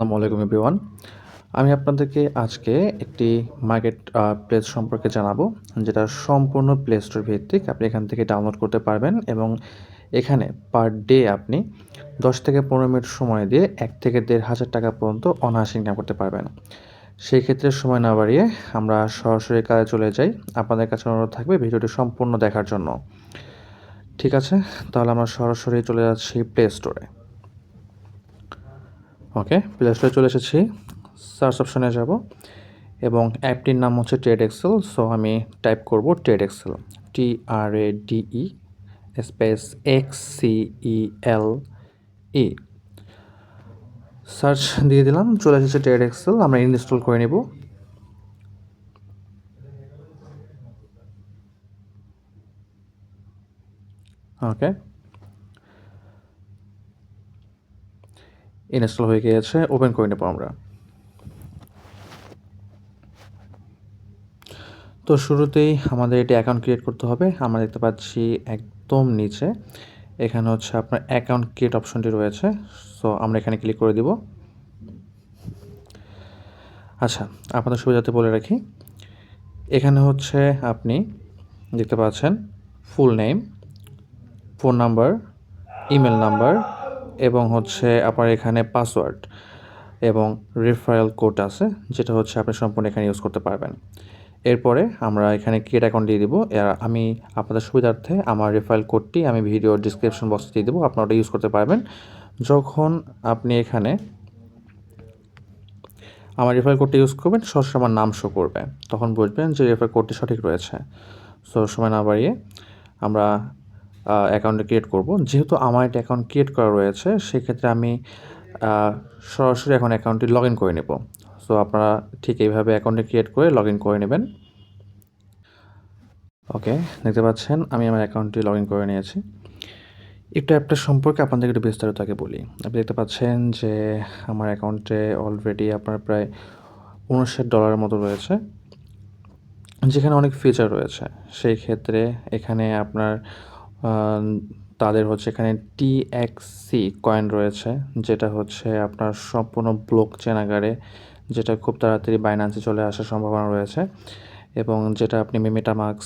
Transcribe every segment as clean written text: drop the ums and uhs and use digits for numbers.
আসসালামু আলাইকুম এভরিওয়ান। আমি আপনাদেরকে আজকে একটি মার্কেট প্লেস সম্পর্কে জানাবো, যেটা সম্পূর্ণ প্লে স্টোর ভিত্তিক। আপনি এখান থেকে ডাউনলোড করতে পারবেন এবং এখানে পার ডে আপনি ১০ থেকে ১৫ মিনিট সময় দিয়ে ৳১,০০০ থেকে ৳১,৫০০ পর্যন্ত অনায়াসে ইনকাম করতে পারবেন। সেই ক্ষেত্রে সময় না বাড়িয়ে আমরা সরাসরি কাজে চলে যাই। আপনাদের কাছে অনুরোধ থাকবে ভিডিওটি সম্পূর্ণ দেখার জন্য। ঠিক আছে? তাহলে আমরা সরাসরি চলে যাচ্ছি প্লে স্টোরে। ওকে, প্লে স্টোরে চলে এসেছি। সার্চ অপশনে যাব এবং অ্যাপটির নাম হচ্ছে ট্রেড এক্সেল। সো আমি টাইপ করব trade excel, TRADE space XCELE। Search দিয়ে দিলাম, চলে এসেছে ট্রেড এক্সেল। আমরা ইনস্টল করে নিব। ওকে, ইনস্টল হয়ে গিয়েছে। ওপেন করে নেব আমরা। তো শুরুতেই আমাদের এটি অ্যাকাউন্ট ক্রিয়েট করতে হবে। আমরা দেখতে পাচ্ছি একদম নিচে এখানে হচ্ছে আপনার অ্যাকাউন্ট ক্রিয়েট অপশনটি রয়েছে। সো আমরা এখানে ক্লিক করে দিব। আচ্ছা, আপনাদের সুবিধার্থে বলে রাখি, এখানে হচ্ছে আপনি দেখতে পাচ্ছেন full name, phone number, email number এবং হচ্ছে আপনার এখানে পাসওয়ার্ড এবং রেফারেল কোড আছে, যেটা হচ্ছে আপনি সম্পূর্ণ এখানে ইউজ করতে পারবেন। এরপরে আমরা এখানে ক্রিয়েট অ্যাকাউন্ট দিয়ে দিব। আমি আপনাদের সুবিধার্থে আমার রেফারেল কোডটি আমি ভিডিওর ডিসক্রিপশন বক্সে দিয়ে দেবো, আপনারা ওটা ইউজ করতে পারবেন। যখন আপনি এখানে আমার রেফারেল কোডটি ইউজ করবেন, সরাসরি আমার নাম শো করবে, তখন বুঝবেন যে রেফারেল কোডটি সঠিক রয়েছে। সো সময় না বাড়িয়ে আমরা অ্যাকাউন্টটা ক্রিয়েট করব। যেহেতু আমার একটা অ্যাকাউন্ট ক্রিয়েট করা রয়েছে, সেক্ষেত্রে আমি সরাসরি এখন অ্যাকাউন্টটি লগ ইন করে নেব। সো আপনারা ঠিক এইভাবে অ্যাকাউন্টটি ক্রিয়েট করে লগ ইন করে নেবেন। ওকে, দেখতে পাচ্ছেন আমি আমার অ্যাকাউন্টটি লগ ইন করে নিয়েছি। একটু অ্যাপটা সম্পর্কে আপনাদেরকে একটু বিস্তারিত আগে বলি। আপনি দেখতে পাচ্ছেন যে আমার অ্যাকাউন্টে অলরেডি আপনার প্রায় $59 মতো রয়েছে, যেখানে অনেক ফিচার রয়েছে। সেই ক্ষেত্রে এখানে আপনার আ তাদের হচ্ছে এখানে TXC কয়েন রয়েছে, যেটা হচ্ছে আপনার সম্পূর্ণ ব্লকচেন আকারে, যেটা খুব তাড়াতাড়ি বাইন্যান্সে চলে আসার সম্ভাবনা রয়েছে এবং যেটা আপনি মেটামাস্ক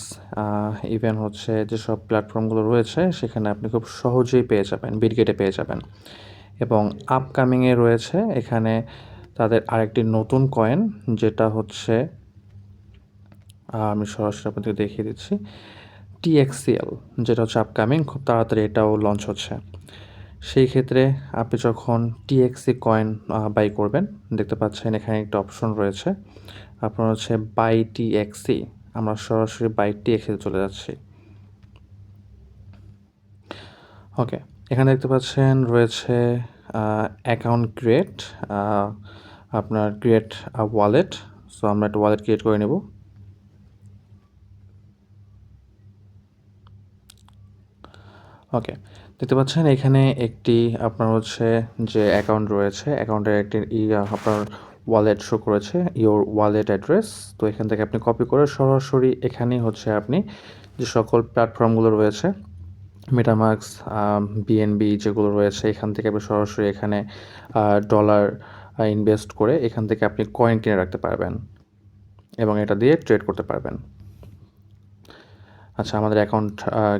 ইভেন হচ্ছে যেসব প্ল্যাটফর্মগুলো রয়েছে, সেখানে আপনি খুব সহজেই পেয়ে যাবেন, বিটগেটে পেয়ে যাবেন। এবং আপকামিংয়ে রয়েছে এখানে তাদের আরেকটি নতুন কয়েন, যেটা হচ্ছে আমি সরাসরি আপনাদেরকে দেখিয়ে দিচ্ছি। TXCL, যেটা হচ্ছে আপকামিং, খুব তাড়াতাড়ি এটাও লঞ্চ হচ্ছে। সেই ক্ষেত্রে আপনি যখন TXC কয়েন বাই করবেন, দেখতে পাচ্ছেন এখানে একটা অপশন রয়েছে। আপনার হচ্ছে বাই TXC। আমরা সরাসরি বাই TXC চলে যাচ্ছি। ওকে, এখানে দেখতে পাচ্ছেন রয়েছে অ্যাকাউন্ট ক্রিয়েট, আপনার ক্রিয়েট ওয়ালেট। সো আমরা একটা ওয়ালেট ক্রিয়েট করে নেব। ওকে, দেখতে পাচ্ছেন এখানে একটি আপনার হচ্ছে যে অ্যাকাউন্ট রয়েছে, অ্যাকাউন্টের একটি আপনার ওয়ালেট শো করেছে, ইওর ওয়ালেট অ্যাড্রেস। তো এখান থেকে আপনি কপি করে সরাসরি এখানেই হচ্ছে আপনি যে সকল প্ল্যাটফর্মগুলো রয়েছে, মেটামাস্ক, BNB যেগুলো রয়েছে, এখান থেকে আপনি সরাসরি এখানে ডলার ইনভেস্ট করে এখান থেকে আপনি কয়েন কিনে রাখতে পারবেন এবং এটা দিয়ে ট্রেড করতে পারবেন। আচ্ছা, আমাদের অ্যাকাউন্ট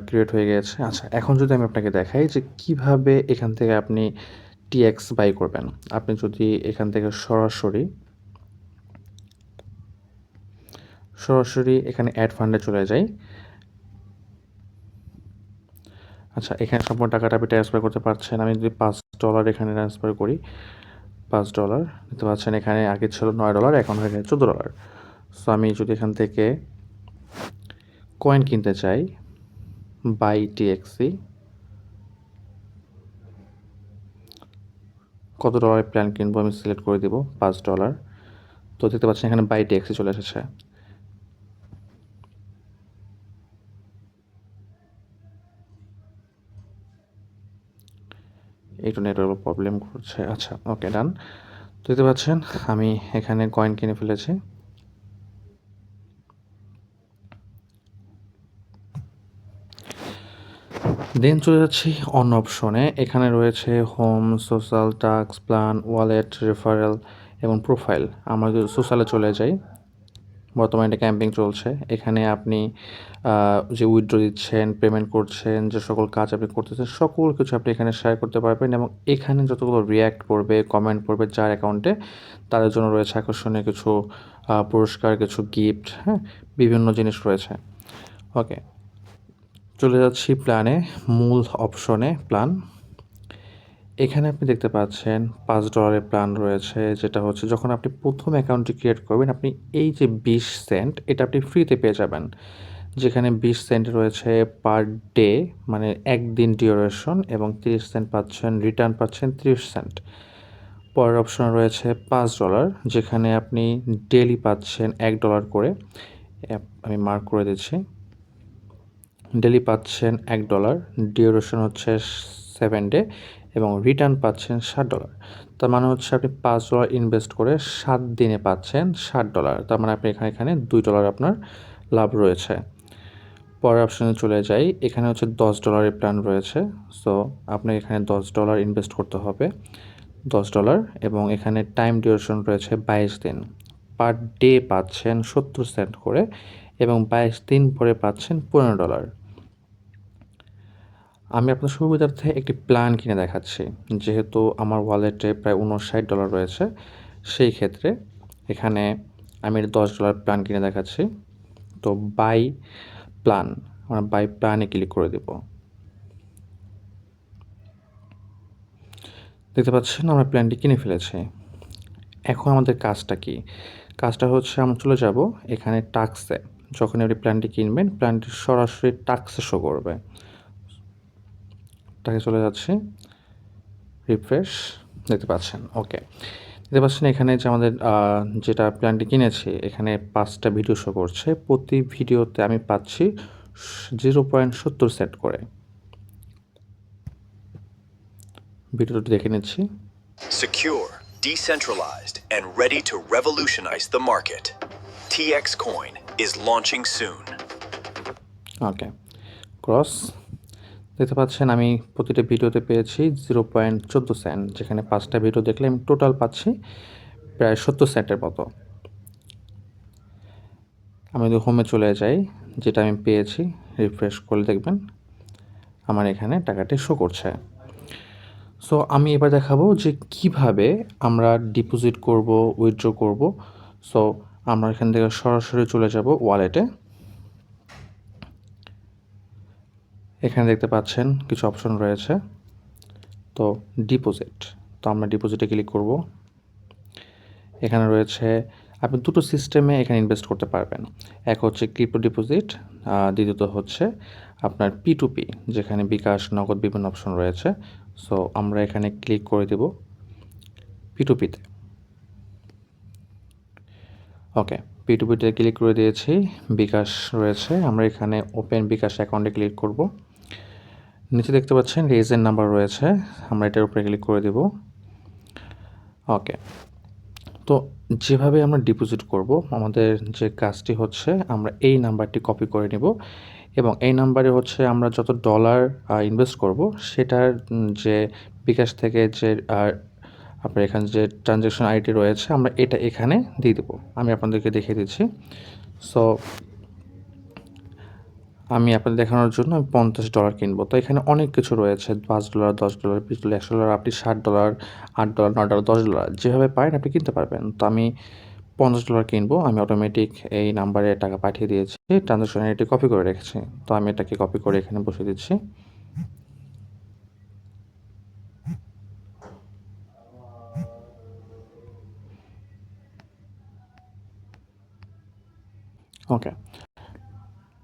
ক্রিয়েট হয়ে গিয়েছে। আচ্ছা, এখন যদি আমি আপনাকে দেখাই যে কিভাবে এখান থেকে আপনি TX বাই করবেন। আপনি যদি এখান থেকে সরাসরি এখানে অ্যাড ফান্ডে চলে যাই। আচ্ছা, এখানে সম্পূর্ণ টাকাটা আপনি ট্রান্সফার করতে পারছেন। আমি যদি $5 এখানে ট্রান্সফার করি, $5 দেখতে পাচ্ছেন এখানে আগে ছিল $9, এখন হয়ে গেছে $14। সো আমি যদি এখান থেকে কয়েন কিনতে চাই, বাই TXC, কত ডলারের প্ল্যান কিনবো আমি সিলেক্ট করে দিব $5। তো দেখতে পাচ্ছেন এখানে বাই TXC চলে এসেছে। একটু নেটওয়ার্ক প্রবলেম করছে। আচ্ছা, ওকে, ডান। দেখতে পাচ্ছেন আমি এখানে কয়েন কিনে ফেলেছি। দেন চলে যাচ্ছি অন অপশনে। এখানে রয়েছে home, social, task, plan, wallet, referral এবং প্রোফাইল। আমরা যদি সোশ্যালে চলে যাই, বর্তমানে এটা ক্যাম্পিং চলছে। এখানে আপনি যে উইথড্র দিচ্ছেন, পেমেন্ট করছেন, যে সকল কাজ আপনি করতেছেন, সকল কিছু আপনি এখানে শেয়ার করতে পারবেন এবং এখানে যতগুলো রিঅ্যাক্ট পড়বে, কমেন্ট পড়বে যার অ্যাকাউন্টে, তাদের জন্য রয়েছে আকর্ষণীয় কিছু পুরস্কার, কিছু গিফট, হ্যাঁ? বিভিন্ন জিনিস রয়েছে। ওকে, চলে যাচ্ছি প্ল্যানে, মূল অপশনে প্ল্যান। এখানে আপনি দেখতে পাচ্ছেন $5 প্ল্যান রয়েছে, যেটা হচ্ছে যখন আপনি প্রথম অ্যাকাউন্টটি ক্রিয়েট করবেন, আপনি এই যে 20 সেন্ট এটা আপনি ফ্রিতে পেয়ে যাবেন। যেখানে 20 সেন্ট রয়েছে পার ডে, মানে একদিন ডিউরেশন, এবং 30 সেন্ট পাচ্ছেন, রিটার্ন পাচ্ছেন 30 সেন্ট। পরের অপশনে রয়েছে $5, যেখানে আপনি ডেইলি পাচ্ছেন $1 করে। আমি মার্ক করে দিচ্ছি। ডেইলি পাচ্ছেন $1, ডিউরেশন হচ্ছে 7 ডে এবং রিটার্ন পাচ্ছেন $60। তার মানে হচ্ছে আপনি $5 ইনভেস্ট করে 7 দিনে পাচ্ছেন $60। তার মানে আপনি এখানে $2 আপনার লাভ রয়েছে। পরের অপশনে চলে যাই। এখানে হচ্ছে $10 এর প্ল্যান রয়েছে। সো আপনাকে এখানে $10 ইনভেস্ট করতে হবে। $10 এবং এখানে টাইম ডিউরেশন রয়েছে 22 দিন। পার ডে পাচ্ছেন 70 সেন্ট করে এবং 22 দিন পরে পাচ্ছেন $15। আমি আপনার সুবিধার্থে একটি প্ল্যান কিনে দেখাচ্ছি। যেহেতু আমার ওয়ালেটে প্রায় $59 রয়েছে, সেই ক্ষেত্রে এখানে আমি $10 প্ল্যান কিনে দেখাচ্ছি। তো বাই প্ল্যান, আমরা বাই প্ল্যানে ক্লিক করে দেব। দেখতে পাচ্ছেন আমরা প্ল্যানটি কিনে ফেলেছি। এখন আমাদের কাজটা কি? কাজটা হচ্ছে আমরা চলে যাব এখানে টাস্কে। যখন আপনি প্ল্যানটি কিনবেন, প্ল্যানটি সরাসরি টাস্কে শো করবে। টাস্কে চলে যাচ্ছি, রিফ্রেশ, দেখতে পাচ্ছেন। ওকে, দেখতে পাচ্ছেন এখানে যে আমাদের যেটা প্ল্যানটি কিনেছি, এখানে 5টা ভিডিও শো করছে। প্রতি ভিডিওতে আমি পাচ্ছি 0.70 সেন্ট করে। ভিডিওটি দেখে নিচ্ছি। Secure, decentralized, and ready to revolutionize the market. TX Coin is launching soon. Okay, cross. দেখতে পাচ্ছেন আমি প্রতিটা ভিডিওতে পেয়েছি 0.14 সেন্ট, যেখানে 5টা ভিডিও দেখলে আমি টোটাল পাচ্ছি প্রায় 70 সেন্টের মতো। আমি যদি হোমে চলে যাই, যেটা আমি পেয়েছি, রিফ্রেশ করে দেখবেন আমার এখানে টাকাটি শো করছে। সো আমি এবার দেখাবো যে কিভাবে আমরা ডিপোজিট করব, উইথড্র করব। সো আমরা এখান থেকে সরাসরি চলে যাব ওয়ালেটে। এখানে দেখতে পাচ্ছেন কিছু অপশন রয়েছে। তো ডিপোজিট, তো আমরা ডিপোজিটে ক্লিক করব। এখানে রয়েছে আপনি দুটো সিস্টেমে এখানে ইনভেস্ট করতে পারবেন। এক হচ্ছে ক্রিপ্টো ডিপোজিট, দ্বিতীয়ত হচ্ছে আপনার P2P, যেখানে বিকাশ, নগদ বিভিন্ন অপশন রয়েছে। সো আমরা এখানে ক্লিক করে দেব P2P-তে। ওকে, P2P-তে ক্লিক করে দিয়েছি। বিকাশ রয়েছে, আমরা এখানে ওপেন বিকাশ অ্যাকাউন্টে ক্লিক করব। নিচে দেখতে পাচ্ছেন রেজের নাম্বার রয়েছে, আমরা এটার উপরে ক্লিক করে দেব। ওকে, তো যেভাবে আমরা ডিপোজিট করব, আমাদের যে কাজটি হচ্ছে আমরা এই নাম্বারটি কপি করে নেব এবং এই নাম্বারে হচ্ছে আমরা যত ডলার ইনভেস্ট করব সেটার যে বিকাশ থেকে যে আপনার এখানে যে ট্রানজ্যাকশন আইডি রয়েছে, আমরা এটা এখানে দিয়ে দেবো। আমি আপনাদেরকে দেখিয়ে দিচ্ছি। সো আমি আপনাদের দেখানোর জন্য আমি $50 কিনবো। তো এখানে অনেক কিছু রয়েছে, $5, $10, $20, $100, আপনি $60, $8, $9, $10 যেভাবে পারেন আপনি কিনতে পারবেন। তো আমি $50 কিনবো। আমি অটোমেটিক এই নাম্বারে টাকা পাঠিয়ে দিয়েছি। ট্রানজ্যাকশন আইডি কপি করে রেখেছি। তো আমি এটাকে কপি করে এখানে বসিয়ে দিচ্ছি। ওকে,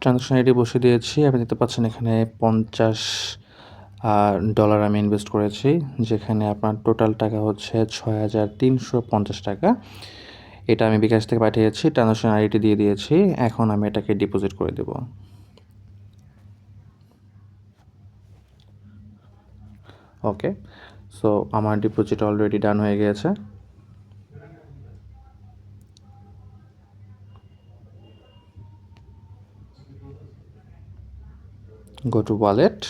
ট্রানজ্যাকশন আইডি বসিয়ে দিয়েছি। আপনি দেখতে পাচ্ছেন এখানে $50 আমি ইনভেস্ট করেছি, যেখানে আপনার টোটাল টাকা হচ্ছে $6,350 টাকা। এটা আমি বিকাশ থেকে পাঠিয়েছি, ট্রানজ্যাকশন আইডি দিয়ে দিয়েছি। এখন আমি এটাকে ডিপোজিট করে দেব। ওকে, সো আমার ডিপোজিট অলরেডি ডান হয়ে গিয়েছে। Go to wallet.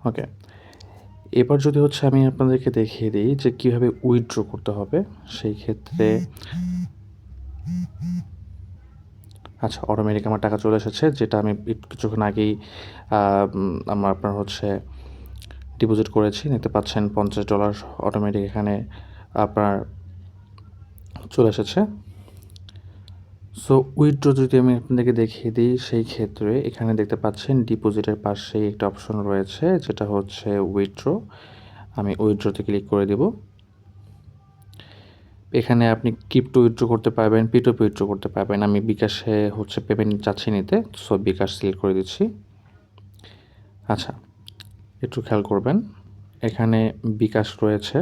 ওকে। এবার যদি হচ্ছে আমি আপনাদেরকে দেখিয়ে দিই যে কীভাবে উইথড্র করতে হবে, সেই ক্ষেত্রে আচ্ছা, অটোমেটিক আমার টাকা চলে এসেছে, যেটা আমি কিছুক্ষণ আগেই আমার আপনার হচ্ছে ডিপোজিট করেছি। দেখতে পাচ্ছেন $50 অটোমেটিক এখানে আপনার চলে এসেছে। সো উইথড্র যদি আমি আপনাদেরকে দেখিয়ে দিই, সেই ক্ষেত্রে এখানে দেখতে পাচ্ছেন ডিপোজিটের পাশেই একটা অপশন রয়েছে, যেটা হচ্ছে উইথড্র। আমি উইথড্রতে ক্লিক করে দেব। এখানে আপনি ক্রিপ্টো উইথড্র করতে পারবেন, P2P উইথড্র করতে পারবেন। আমি বিকাশে হচ্ছে পেমেন্ট চাচ্ছি নিতে, সো বিকাশ সিলেক্ট করে দিচ্ছি। আচ্ছা, একটু খেয়াল করবেন, এখানে বিকাশ রয়েছে।